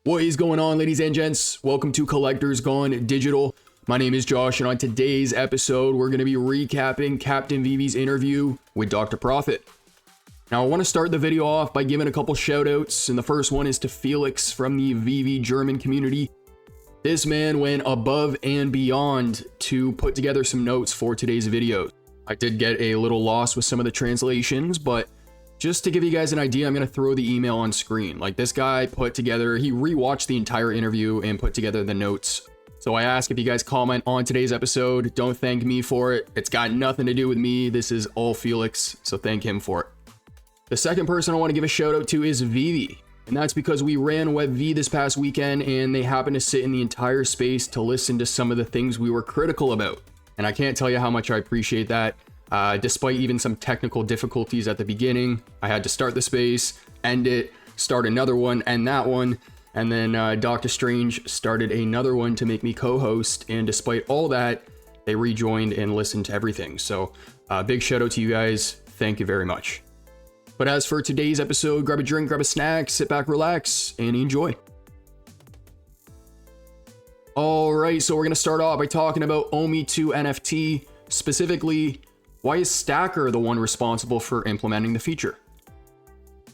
What is going on, ladies and gents? Welcome to Collectors Gone Digital. My name is Josh, and on today's episode, we're going to be recapping Captain VeVe's interview with 𝗕𝗏𝗺. Now, I want to start the video off by giving a couple shoutouts, and the first one is to Felix from the VeVe German community. This man went above and beyond to put together some notes for today's video. I did get a little lost with some of the translations, but just to give you guys an idea, I'm going to throw the email on screen. Like, this guy he rewatched the entire interview and put together the notes. So I ask if you guys comment on today's episode. Don't thank me for it. It's got nothing to do with me. This is all Felix, so thank him for it. The second person I want to give a shout out to is VeVe. And that's because we ran WebV this past weekend and they happened to sit in the entire space to listen to some of the things we were critical about. And I can't tell you how much I appreciate that. Despite even some technical difficulties at the beginning, I had to start the space, end it, start another one, end that one, and then Dr. Strange started another one to make me co-host, and despite all that, they rejoined and listened to everything. So big shout out to you guys. Thank you very much. But as for today's episode, grab a drink, grab a snack, sit back, relax, and enjoy. All right, so we're going to start off by talking about OMI 2 NFT, specifically, why is Stackr the one responsible for implementing the feature?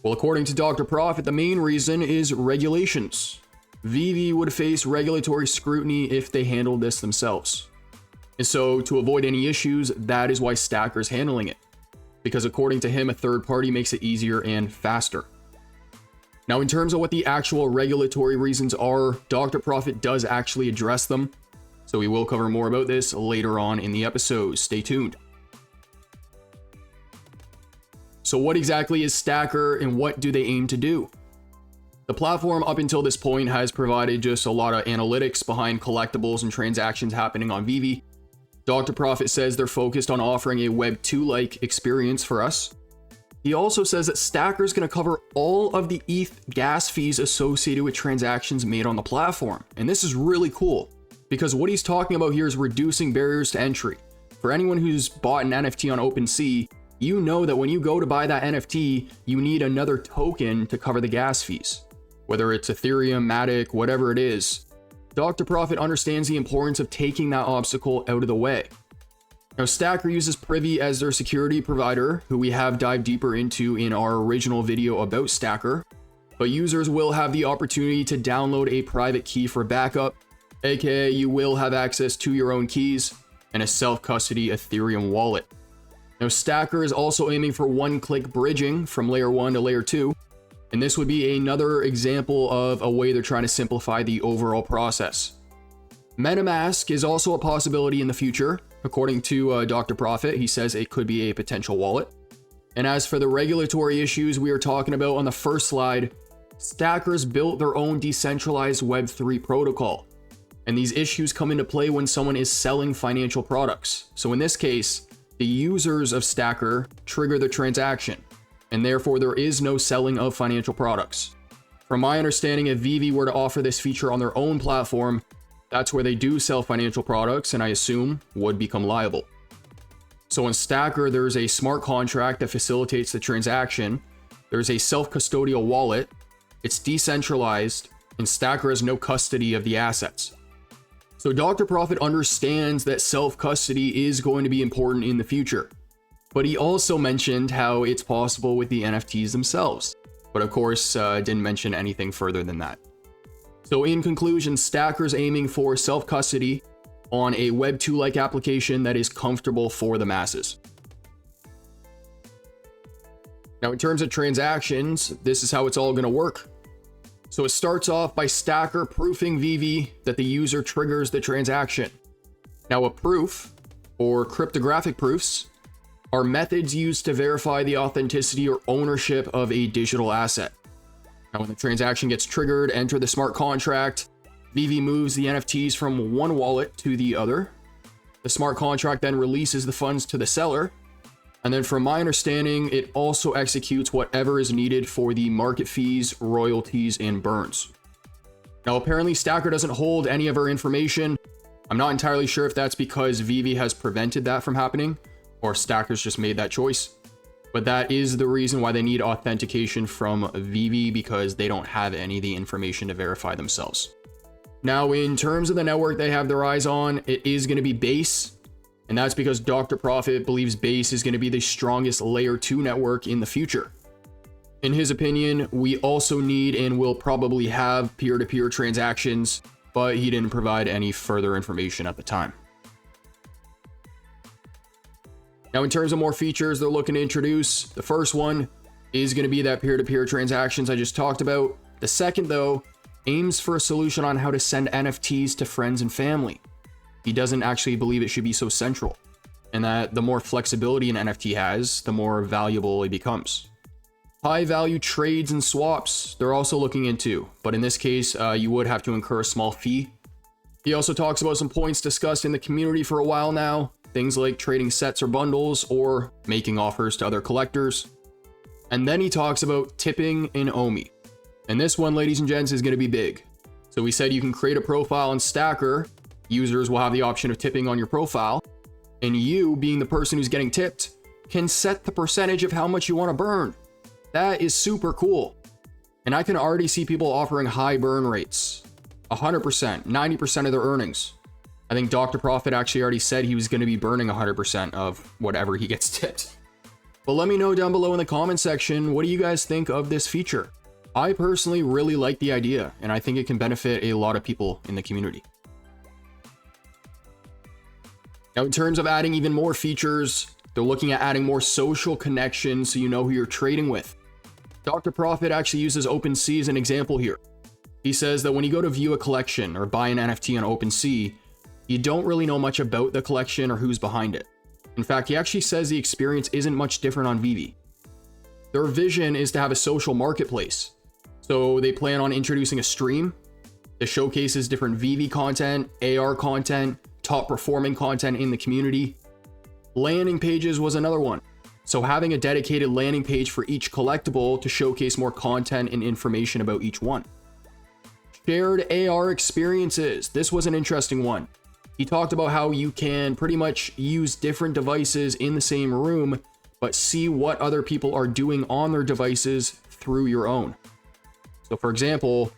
Well, according to 𝗕𝗏𝗺, the main reason is regulations. VeVe would face regulatory scrutiny if they handled this themselves. And so, to avoid any issues, that is why Stackr is handling it. Because according to him, a third party makes it easier and faster. Now, in terms of what the actual regulatory reasons are, 𝗕𝗏𝗺 does actually address them. So we will cover more about this later on in the episode. Stay tuned. So what exactly is Stackr and what do they aim to do? The platform up until this point has provided just a lot of analytics behind collectibles and transactions happening on VeVe. 𝗕𝗏𝗺 says they're focused on offering a Web 2-like experience for us. He also says that Stackr is going to cover all of the ETH gas fees associated with transactions made on the platform. And this is really cool because what he's talking about here is reducing barriers to entry. For anyone who's bought an NFT on OpenSea, you know that when you go to buy that NFT, you need another token to cover the gas fees. Whether it's Ethereum, Matic, whatever it is, 𝗕𝗏𝗺 understands the importance of taking that obstacle out of the way. Now, Stackr uses Privy as their security provider, who we have dived deeper into in our original video about Stackr, but users will have the opportunity to download a private key for backup, aka you will have access to your own keys and a self-custody Ethereum wallet. Now, Stackr is also aiming for one-click bridging from layer 1 to layer 2, and this would be another example of a way they're trying to simplify the overall process. MetaMask is also a possibility in the future. According to 𝗕𝗏𝗺, he says it could be a potential wallet. And as for the regulatory issues we are talking about on the first slide, Stackr's built their own decentralized Web3 protocol. And these issues come into play when someone is selling financial products. So in this case, the users of Stackr trigger the transaction, and therefore there is no selling of financial products. From my understanding, if VeVe were to offer this feature on their own platform, that's where they do sell financial products and I assume would become liable. So in Stackr, there's a smart contract that facilitates the transaction. There's a self-custodial wallet. It's decentralized, and Stackr has no custody of the assets. So 𝗕𝗏𝗺 understands that self-custody is going to be important in the future, but he also mentioned how it's possible with the NFTs themselves, but of course didn't mention anything further than that. So in conclusion, Stackr is aiming for self-custody on a Web 2-like application that is comfortable for the masses. Now, in terms of transactions, this is how it's all going to work. So it starts off by Stackr proofing VeVe that the user triggers the transaction. Now, a proof, or cryptographic proofs, are methods used to verify the authenticity or ownership of a digital asset. Now, when the transaction gets triggered, enter the smart contract. VeVe moves the NFTs from one wallet to the other. The smart contract then releases the funds to the seller. And then from my understanding, it also executes whatever is needed for the market fees, royalties, and burns. Now, apparently Stackr doesn't hold any of our information. I'm not entirely sure if that's because VeVe has prevented that from happening, or Stackr's just made that choice. But that is the reason why they need authentication from VeVe, because they don't have any of the information to verify themselves. Now, in terms of the network they have their eyes on, it is going to be Base. And that's because 𝗕𝗏 believes Base is going to be the strongest layer 2 network in the future. In his opinion, we also need and will probably have peer-to-peer transactions, but he didn't provide any further information at the time. Now, in terms of more features they're looking to introduce, the first one is going to be that peer-to-peer transactions I just talked about. The second, though, aims for a solution on how to send NFTs to friends and family. He doesn't actually believe it should be so central, and that the more flexibility an NFT has, the more valuable it becomes. High value trades and swaps, they're also looking into, but in this case, you would have to incur a small fee. He also talks about some points discussed in the community for a while now, things like trading sets or bundles or making offers to other collectors. And then he talks about tipping in OMI. And this one, ladies and gents, is going to be big. So we said you can create a profile on Stackr. Users will have the option of tipping on your profile. And you, being the person who's getting tipped, can set the percentage of how much you want to burn. That is super cool. And I can already see people offering high burn rates. 100%, 90% of their earnings. I think 𝗕𝗏 actually already said he was going to be burning 100% of whatever he gets tipped. But let me know down below in the comment section, what do you guys think of this feature? I personally really like the idea, and I think it can benefit a lot of people in the community. Now, in terms of adding even more features, they're looking at adding more social connections so you know who you're trading with. 𝗕𝗏 actually uses OpenSea as an example here. He says that when you go to view a collection or buy an NFT on OpenSea, you don't really know much about the collection or who's behind it. In fact, he actually says the experience isn't much different on VeVe. Their vision is to have a social marketplace. So they plan on introducing a stream that showcases different VeVe content, AR content, top performing content in the community. Landing pages was another one. So having a dedicated landing page for each collectible to showcase more content and information about each one. Shared AR experiences. This was an interesting one. He talked about how you can pretty much use different devices in the same room, but see what other people are doing on their devices through your own. So for example,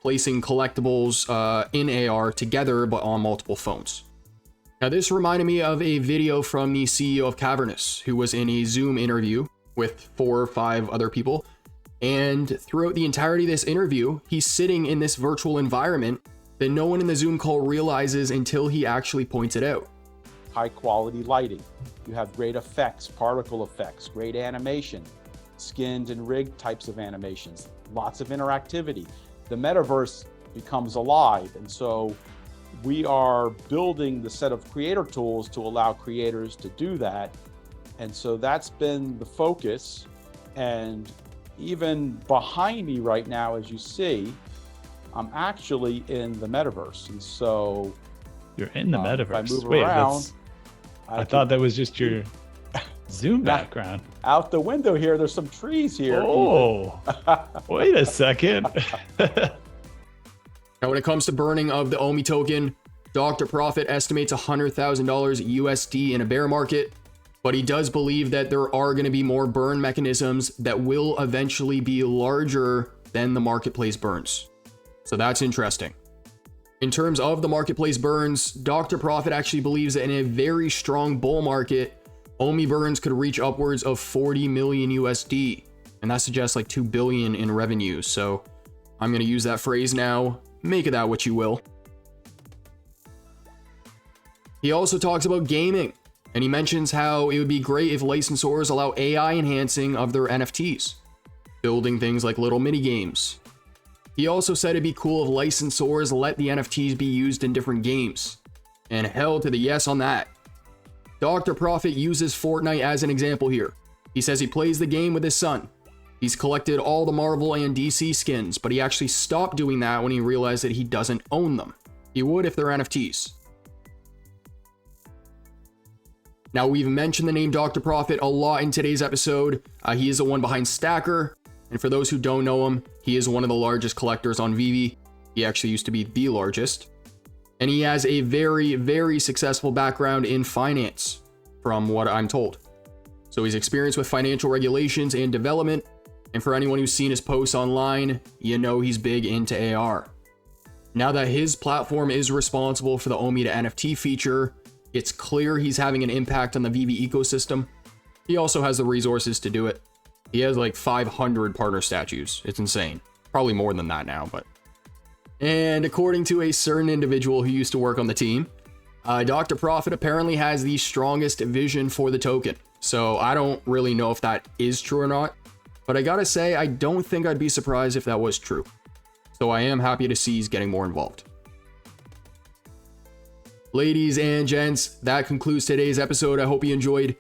placing collectibles in AR together, but on multiple phones. Now this reminded me of a video from the CEO of 𝗕𝗏, who was in a Zoom interview with 4 or 5 other people. And throughout the entirety of this interview, he's sitting in this virtual environment that no one in the Zoom call realizes until he actually points it out. High quality lighting. You have great effects, particle effects, great animation, skinned and rigged types of animations, lots of interactivity. The metaverse becomes alive. And so we are building the set of creator tools to allow creators to do that. And so that's been the focus. And even behind me right now, as you see, I'm actually in the metaverse. And so you're in the metaverse. If I move Wait, around, I thought that was just your Zoom background. Out the window here, there's some trees here. Oh, wait a second. Now, when it comes to burning of the OMI token, 𝗕𝗏 estimates $100,000 USD in a bear market, but he does believe that there are going to be more burn mechanisms that will eventually be larger than the marketplace burns. So that's interesting. In terms of the marketplace burns, 𝗕𝗏 actually believes that in a very strong bull market, OMI burns could reach upwards of 40 million USD, and that suggests like 2 billion in revenue. So I'm going to use that phrase now. Make of that what you will. He also talks about gaming, and he mentions how it would be great if licensors allow AI enhancing of their NFTs, building things like little mini games. He also said it'd be cool if licensors let the NFTs be used in different games, and hell to the yes on that. 𝗕𝗏 uses Fortnite as an example here. He says he plays the game with his son. He's collected all the Marvel and DC skins, but he actually stopped doing that when he realized that he doesn't own them. He would if they're NFTs. Now, we've mentioned the name 𝗕𝗏 a lot in today's episode. He is the one behind Stackr, and for those who don't know him, he is one of the largest collectors on VeVe. He actually used to be the largest. And he has a very, very successful background in finance, from what I'm told. So he's experienced with financial regulations and development. And for anyone who's seen his posts online, you know he's big into AR. Now that his platform is responsible for the OMI to NFT feature, it's clear he's having an impact on the VeVe ecosystem. He also has the resources to do it. He has like 500 partner statues. It's insane. Probably more than that now, but. And according to a certain individual who used to work on the team, 𝗕𝗏𝗺 apparently has the strongest vision for the token. So I don't really know if that is true or not, but I gotta say, I don't think I'd be surprised if that was true. So I am happy to see he's getting more involved. Ladies and gents, that concludes today's episode. I hope you enjoyed.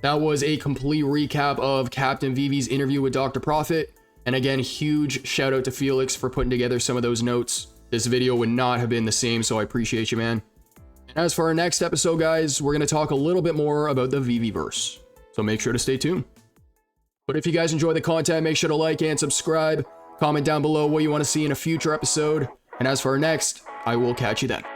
That was a complete recap of Captain VeVe's interview with 𝗕𝗏𝗺. And again, huge shout out to Felix for putting together some of those notes. This video would not have been the same, so I appreciate you, man. And as for our next episode, guys, we're going to talk a little bit more about the VeVeverse. So make sure to stay tuned. But if you guys enjoy the content, make sure to like and subscribe. Comment down below what you want to see in a future episode. And as for our next, I will catch you then.